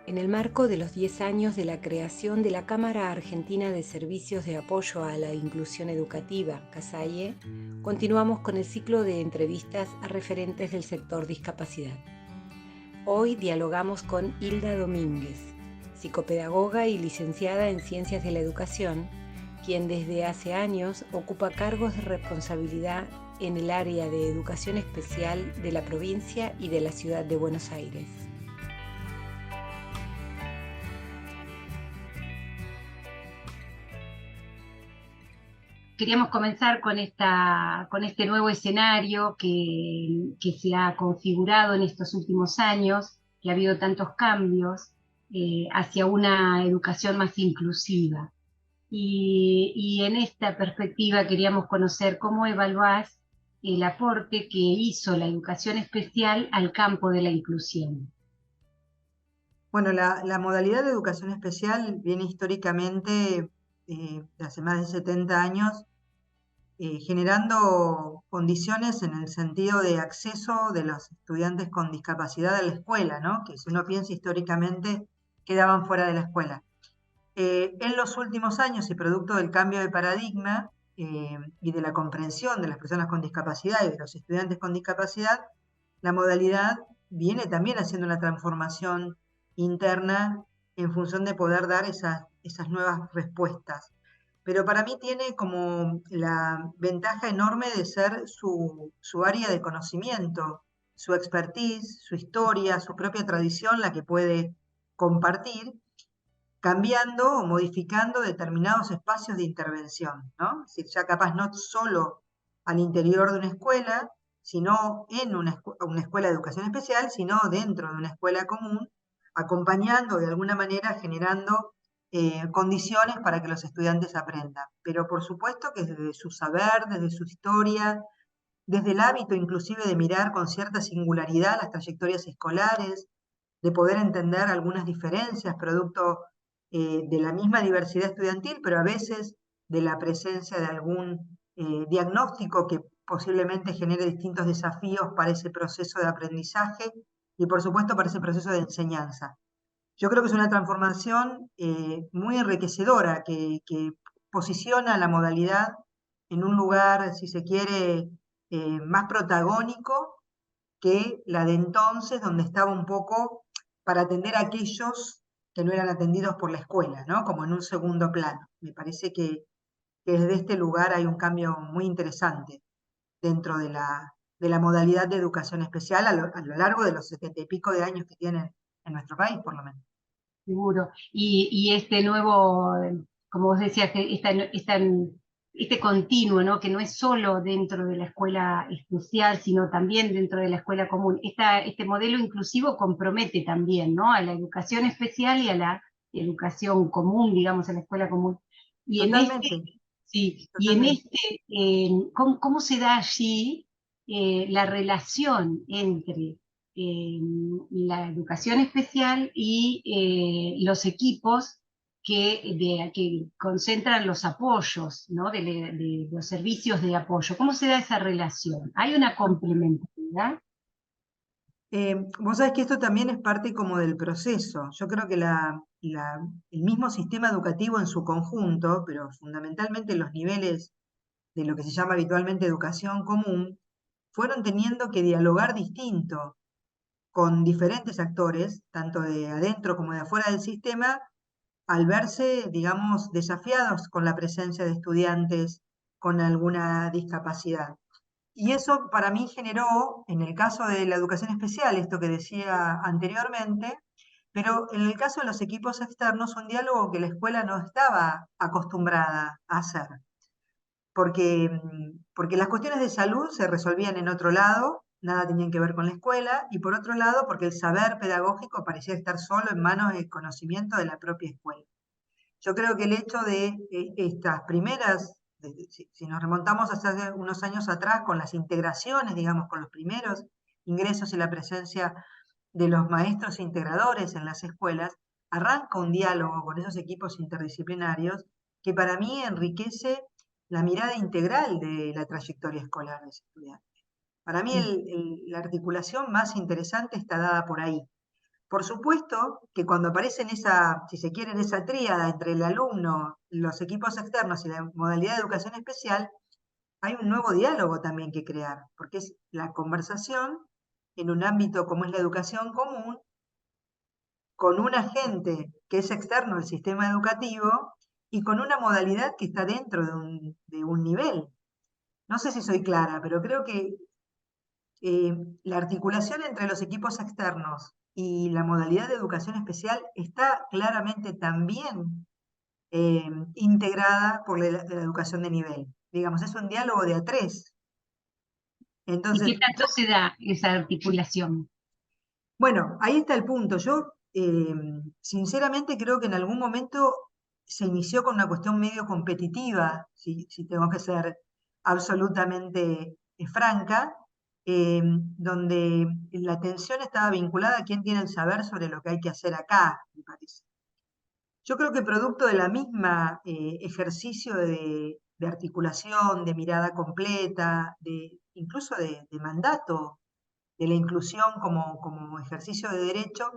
En el marco de los 10 años de la creación de la Cámara Argentina de Servicios de Apoyo a la Inclusión Educativa, CASAIE, continuamos con el ciclo de entrevistas a referentes del sector discapacidad. Hoy dialogamos con Hilda Domínguez, psicopedagoga y licenciada en Ciencias de la Educación, quien desde hace años ocupa cargos de responsabilidad en el área de educación especial de la provincia y de la ciudad de Buenos Aires. Queríamos comenzar con este nuevo escenario que se ha configurado en estos últimos años, que ha habido tantos cambios hacia una educación más inclusiva. Y en esta perspectiva queríamos conocer cómo evaluás el aporte que hizo la educación especial al campo de la inclusión. Bueno, la modalidad de educación especial viene históricamente, de hace más de 70 años, generando condiciones en el sentido de acceso de los estudiantes con discapacidad a la escuela, ¿no? Que si uno piensa históricamente, quedaban fuera de la escuela. En los últimos años, y producto del cambio de paradigma y de la comprensión de las personas con discapacidad y de los estudiantes con discapacidad, la modalidad viene también haciendo una transformación interna en función de poder dar esas nuevas respuestas. Pero para mí tiene como la ventaja enorme de ser su área de conocimiento, su expertise, su historia, su propia tradición, la que puede compartir, cambiando o modificando determinados espacios de intervención, ¿no? Es decir, ya capaz no solo al interior de una escuela, sino en una escuela de educación especial, sino dentro de una escuela común, acompañando de alguna manera, generando condiciones para que los estudiantes aprendan. Pero por supuesto que desde su saber, desde su historia, desde el hábito inclusive de mirar con cierta singularidad las trayectorias escolares, de poder entender algunas diferencias producto de la misma diversidad estudiantil, pero a veces de la presencia de algún diagnóstico que posiblemente genere distintos desafíos para ese proceso de aprendizaje y por supuesto para ese proceso de enseñanza. Yo creo que es una transformación muy enriquecedora que posiciona la modalidad en un lugar, si se quiere, más protagónico que la de entonces, donde estaba un poco para atender a aquellos que no eran atendidos por la escuela, ¿no? Como en un segundo plano. Me parece que desde este lugar hay un cambio muy interesante dentro de la modalidad de educación especial a lo largo de los 70 y pico de años que tienen en nuestro país, por lo menos. Seguro. Y este nuevo, como vos decías, que este continuo, ¿no? Que no es solo dentro de la escuela especial, sino también dentro de la escuela común. Este modelo inclusivo compromete también, ¿no? A la educación especial y a la educación común, digamos, a la escuela común. Y en este, Totalmente, sí, y en totalmente. ¿cómo se da allí la relación entre eh, la educación especial y los equipos que concentran los apoyos, ¿no? De los servicios de apoyo? ¿Cómo se da esa relación? ¿Hay una complementariedad? Vos sabés que esto también es parte como del proceso. Yo creo que el mismo sistema educativo en su conjunto, pero fundamentalmente los niveles de lo que se llama habitualmente educación común, fueron teniendo que dialogar distinto con diferentes actores, tanto de adentro como de afuera del sistema, al verse, digamos, desafiados con la presencia de estudiantes con alguna discapacidad. Y eso para mí generó, en el caso de la educación especial, esto que decía anteriormente, pero en el caso de los equipos externos, un diálogo que la escuela no estaba acostumbrada a hacer, porque las cuestiones de salud se resolvían en otro lado, nada tenían que ver con la escuela, y por otro lado, porque el saber pedagógico parecía estar solo en manos del conocimiento de la propia escuela. Yo creo que el hecho de estas primeras, si nos remontamos hace unos años atrás con las integraciones, digamos, con los primeros ingresos y la presencia de los maestros integradores en las escuelas, arranca un diálogo con esos equipos interdisciplinarios que para mí enriquece la mirada integral de la trayectoria escolar de ese estudiante. Para mí la articulación más interesante está dada por ahí, Por supuesto que cuando aparece en esa, si se quiere, en esa tríada entre el alumno, los equipos externos y la modalidad de educación especial, hay un nuevo diálogo también que crear, porque es la conversación en un ámbito como es la educación común, con un agente que es externo al sistema educativo y con una modalidad que está dentro de un nivel. No sé si soy clara, pero creo que la articulación entre los equipos externos y la modalidad de educación especial está claramente también integrada por la educación de nivel. Digamos, es un diálogo de a tres. ¿Y Entonces, qué tanto se da esa articulación? bueno, ahí está el punto. Yo, sinceramente, creo que en algún momento se inició con una cuestión medio competitiva, si tengo que ser absolutamente franca, donde la atención estaba vinculada a quién tiene el saber sobre lo que hay que hacer acá, me parece. Yo creo que producto de la misma ejercicio de articulación, de mirada completa, incluso de mandato de la inclusión como ejercicio de derecho,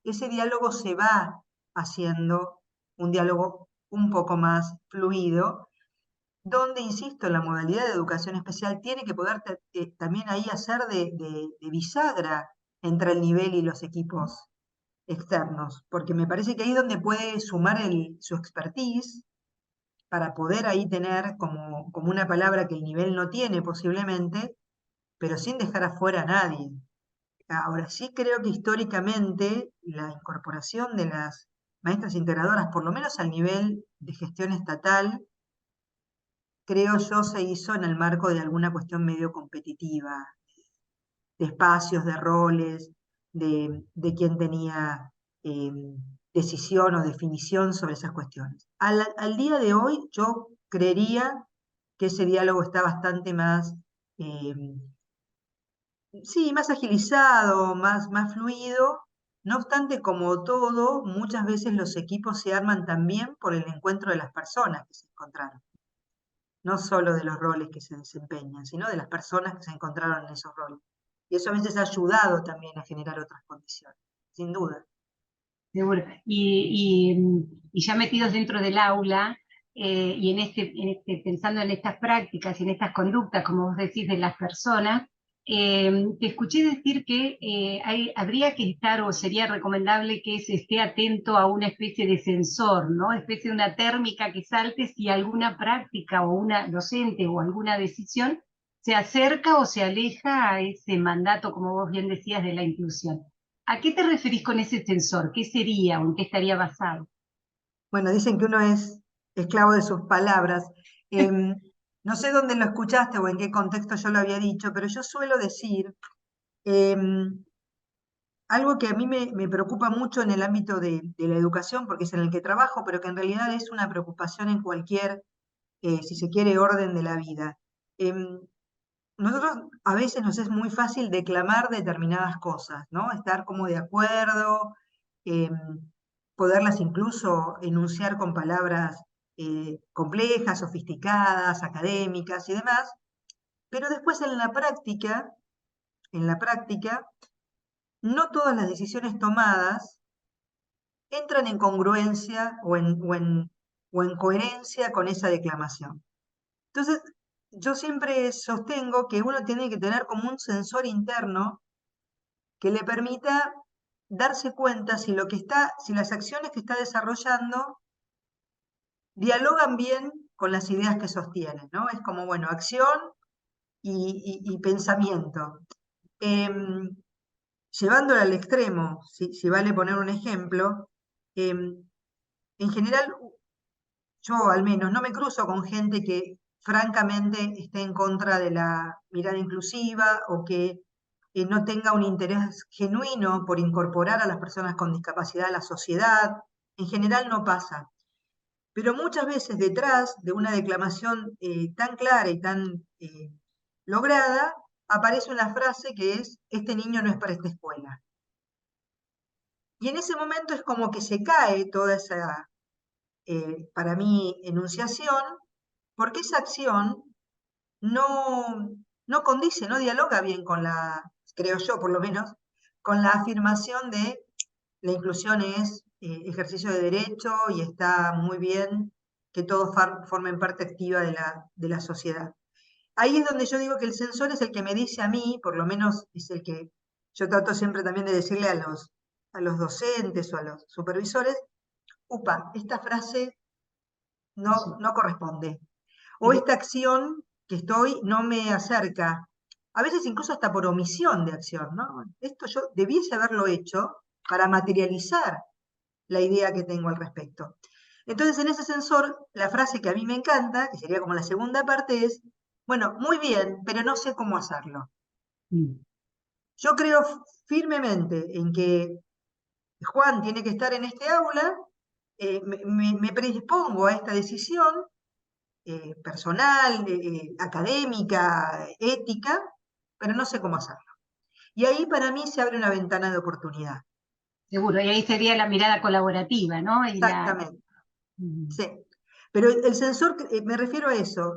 ese diálogo se va haciendo un diálogo un poco más fluido, donde, insisto, la modalidad de educación especial tiene que poder también ahí hacer de bisagra entre el nivel y los equipos externos, porque me parece que ahí es donde puede sumar su expertise para poder ahí tener como una palabra que el nivel no tiene posiblemente, pero sin dejar afuera a nadie. Ahora sí creo que históricamente la incorporación de las maestras integradoras, por lo menos al nivel de gestión estatal, creo yo se hizo en el marco de alguna cuestión medio competitiva, de espacios, de roles, de quién tenía eh, decisión o definición sobre esas cuestiones. Al día de hoy yo creería que ese diálogo está bastante más eh, sí, más agilizado, más fluido. No obstante, como todo, muchas veces los equipos se arman también por el encuentro de las personas que se encontraron. No solo de los roles que se desempeñan, sino de las personas que se encontraron en esos roles. Y eso a veces ha ayudado también a generar otras condiciones, sin duda. Seguro. Y ya metidos dentro del aula, y pensando en estas prácticas y en estas conductas, como vos decís, de las personas, te escuché decir que habría que estar o sería recomendable que se esté atento a una especie de sensor, ¿no? Especie de una térmica que salte si alguna práctica o una docente o alguna decisión se acerca o se aleja a ese mandato, como vos bien decías, de la inclusión. ¿A qué te referís con ese sensor? ¿Qué sería o en qué estaría basado? Bueno, dicen que uno es esclavo de sus palabras. Em, no sé dónde lo escuchaste o en qué contexto yo lo había dicho, pero yo suelo decir em, algo que a mí me preocupa mucho en el ámbito de la educación, porque es en el que trabajo, pero que en realidad es una preocupación en cualquier, si se quiere, orden de la vida. Em, Nosotros a veces nos es muy fácil declamar determinadas cosas, ¿no? Estar como de acuerdo, em, poderlas incluso enunciar con palabras complejas, sofisticadas, académicas y demás, pero después en la práctica, no todas las decisiones tomadas entran en congruencia o en coherencia con esa declamación. Entonces, yo siempre sostengo que uno tiene que tener como un sensor interno que le permita darse cuenta si las acciones que está desarrollando dialogan bien con las ideas que sostiene, ¿no? Es como, bueno, acción y pensamiento. Em, Llevándolo al extremo, si vale poner un ejemplo, em, en general yo al menos no me cruzo con gente que francamente esté en contra de la mirada inclusiva o que no tenga un interés genuino por incorporar a las personas con discapacidad a la sociedad. En general no pasa. Pero muchas veces detrás de una declamación tan clara y tan lograda, aparece una frase que es, este niño no es para esta escuela. Y en ese momento es como que se cae toda esa, para mí, enunciación, porque esa acción no condice, no dialoga bien con creo yo por lo menos, con la afirmación de la inclusión es ejercicio de derecho y está muy bien que todos formen parte activa de la sociedad. Ahí es donde yo digo que el censor es el que me dice a mí, por lo menos es el que yo trato siempre también de decirle a los docentes o a los supervisores, upa, esta frase no corresponde. O esta acción que estoy no me acerca. A veces incluso hasta por omisión de acción, ¿no? Esto yo debiese haberlo hecho para materializar la idea que tengo al respecto. Entonces, en ese sensor, la frase que a mí me encanta, que sería como la segunda parte, es, bueno, muy bien, pero no sé cómo hacerlo. Yo creo firmemente en que Juan tiene que estar en este aula, me predispongo a esta decisión personal, académica, ética, pero no sé cómo hacerlo. Y ahí para mí se abre una ventana de oportunidad. Seguro, y ahí sería la mirada colaborativa, ¿no? Exactamente. Sí. Pero el sensor, me refiero a eso,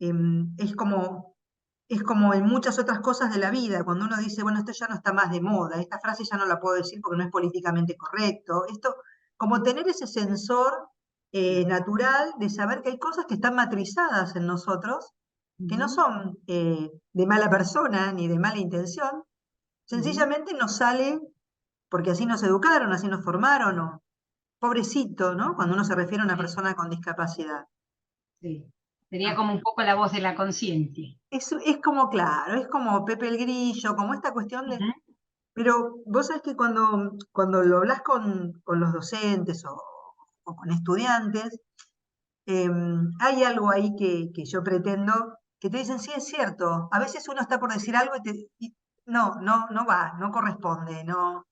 es como en muchas otras cosas de la vida, cuando uno dice, bueno, esto ya no está más de moda, esta frase ya no la puedo decir porque no es políticamente correcto, esto, como tener ese sensor natural de saber que hay cosas que están matrizadas en nosotros, que no son de mala persona ni de mala intención, sencillamente nos sale porque así nos educaron, así nos formaron, o pobrecito, ¿no? Cuando uno se refiere a una persona con discapacidad. Sí. Sería Ah. como un poco la voz de la conciencia. Es como, claro, es como Pepe el Grillo, como esta cuestión de... Pero vos sabés que cuando lo hablas con los docentes o con estudiantes, hay algo ahí que yo pretendo, que te dicen, sí, es cierto, a veces uno está por decir algo y no va, no corresponde, no.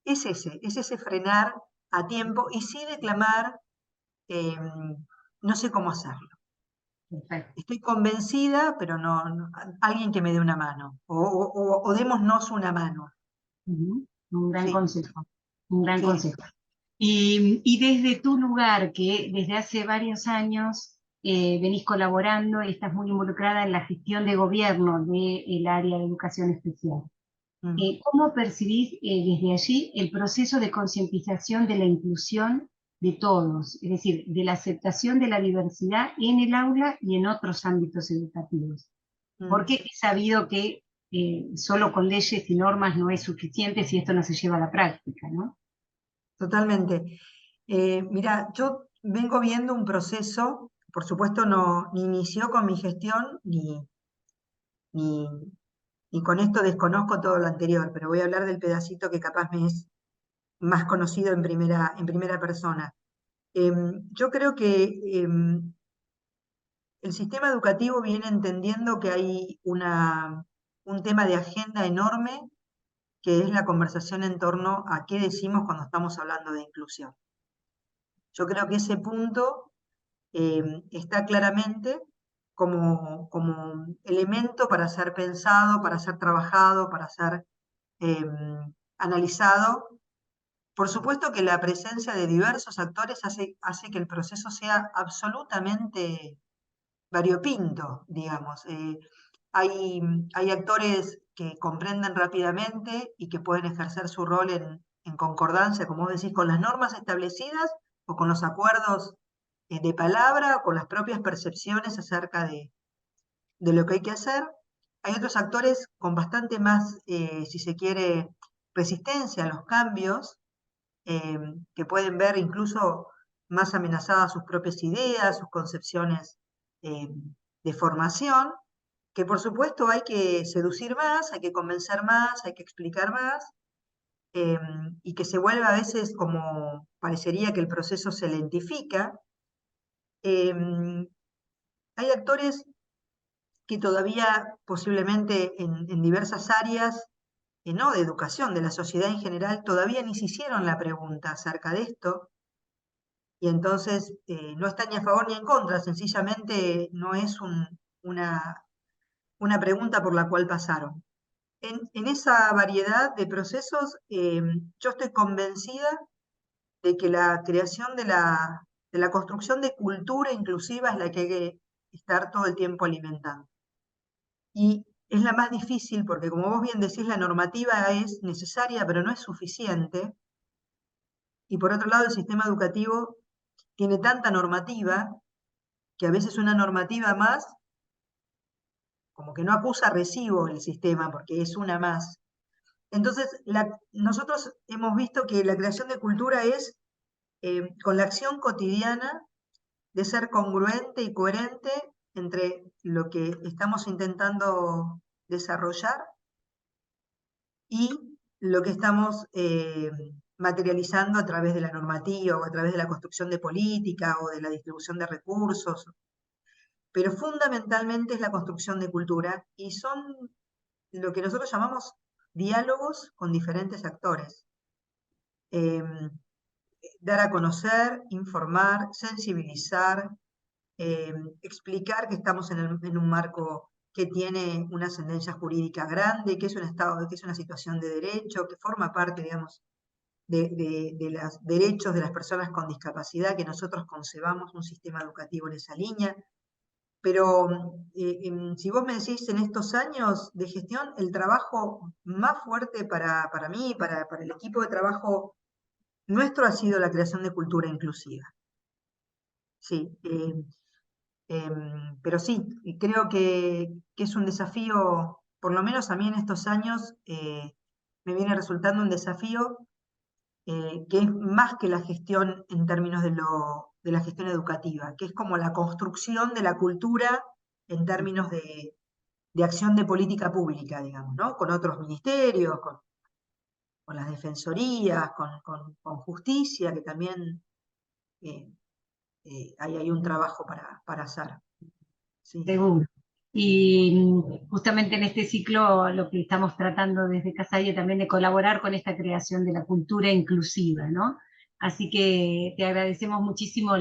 Es ese frenar a tiempo y sí declamar, no sé cómo hacerlo. Perfecto. Estoy convencida, pero alguien que me dé una mano, o démonos una mano. Un gran Sí, consejo, un gran sí. consejo. Y desde tu lugar, que desde hace varios años venís colaborando y estás muy involucrada en la gestión de gobierno del área de educación especial, Mm. ¿cómo percibís desde allí el proceso de concientización de la inclusión de todos? Es decir, de la aceptación de la diversidad en el aula y en otros ámbitos educativos. Mm. Porque he sabido que solo con leyes y normas no es suficiente si esto no se lleva a la práctica, ¿no? Totalmente. Mira, yo vengo viendo un proceso, por supuesto no, ni inició con mi gestión, ni, ni con esto desconozco todo lo anterior, pero voy a hablar del pedacito que capaz me es más conocido en primera persona. Yo creo que el sistema educativo viene entendiendo que hay un tema de agenda enorme, que es la conversación en torno a qué decimos cuando estamos hablando de inclusión. Yo creo que ese punto está claramente como elemento para ser pensado, para ser trabajado, para ser eh, analizado. Por supuesto que la presencia de diversos actores hace que el proceso sea absolutamente variopinto, digamos. Hay, hay actores que comprenden rápidamente y que pueden ejercer su rol en concordancia, como vos decís, con las normas establecidas o con los acuerdos de palabra o con las propias percepciones acerca de lo que hay que hacer. Hay otros actores con bastante más, si se quiere, resistencia a los cambios, eh, que pueden ver incluso más amenazadas sus propias ideas, sus concepciones eh, de formación, que por supuesto hay que seducir más, hay que convencer más, hay que explicar más, eh, y que se vuelve a veces como parecería que el proceso se lentifica. Eh, Hay actores que todavía posiblemente en diversas áreas, no de educación, de la sociedad en general, todavía ni se hicieron la pregunta acerca de esto, y entonces no están ni a favor ni en contra, sencillamente no es una pregunta por la cual pasaron. En esa variedad de procesos, yo estoy convencida de que la creación de la construcción de cultura inclusiva es la que hay que estar todo el tiempo alimentando. Y es la más difícil porque, como vos bien decís, la normativa es necesaria, pero no es suficiente. y por otro lado el sistema educativo tiene tanta normativa que a veces una normativa más como que no acusa recibo el sistema porque es una más. Entonces, nosotros hemos visto que la creación de cultura es con la acción cotidiana de ser congruente y coherente entre lo que estamos intentando desarrollar y lo que estamos materializando a través de la normativa o a través de la construcción de política o de la distribución de recursos. Pero fundamentalmente es la construcción de cultura y son lo que nosotros llamamos diálogos con diferentes actores. Dar a conocer, informar, sensibilizar, explicar que estamos en un marco que tiene una ascendencia jurídica grande, que es un estado, que es una situación de derecho, que forma parte, digamos, de los derechos de las personas con discapacidad, que nosotros concebamos un sistema educativo en esa línea. Pero si vos me decís en estos años de gestión, el trabajo más fuerte para mí, para el equipo de trabajo nuestro, ha sido la creación de cultura inclusiva. Sí, pero sí, creo que es un desafío, por lo menos a mí en estos años, me viene resultando un desafío que es más que la gestión en términos de la gestión educativa, que es como la construcción de la cultura en términos de acción de política pública, digamos, ¿no? Con otros ministerios, con las defensorías, con justicia, que también hay un trabajo para hacer. Sí. Seguro. Y justamente en este ciclo lo que estamos tratando desde Casalle también de colaborar con esta creación de la cultura inclusiva, ¿no? Así que te agradecemos muchísimo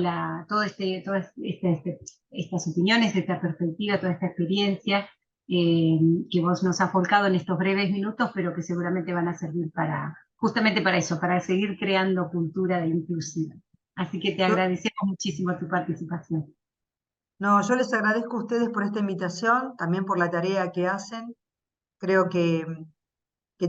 todas estas opiniones, esta perspectiva, toda esta experiencia que vos nos has volcado en estos breves minutos, pero que seguramente van a servir justamente para eso, para seguir creando cultura de inclusiva. Así que te agradecemos muchísimo tu participación. No, yo les agradezco a ustedes por esta invitación, también por la tarea que hacen. Creo que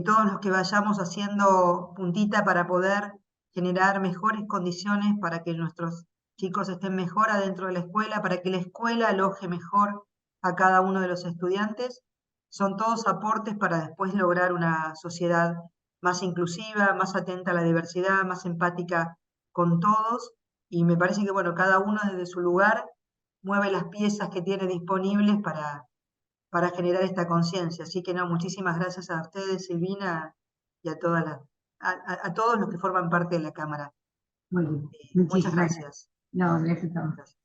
todos los que vayamos haciendo puntita para poder generar mejores condiciones para que nuestros chicos estén mejor adentro de la escuela, para que la escuela aloje mejor a cada uno de los estudiantes, son todos aportes para después lograr una sociedad más inclusiva, más atenta a la diversidad, más empática con todos. Y me parece que, bueno, cada uno desde su lugar mueve las piezas que tiene disponibles para generar esta conciencia. Así que no, muchísimas gracias a ustedes, Silvina, y a a todos los que forman parte de la Cámara. Muy bien. Muchas Muchísimas gracias. gracias. No, gracias a todos. Gracias.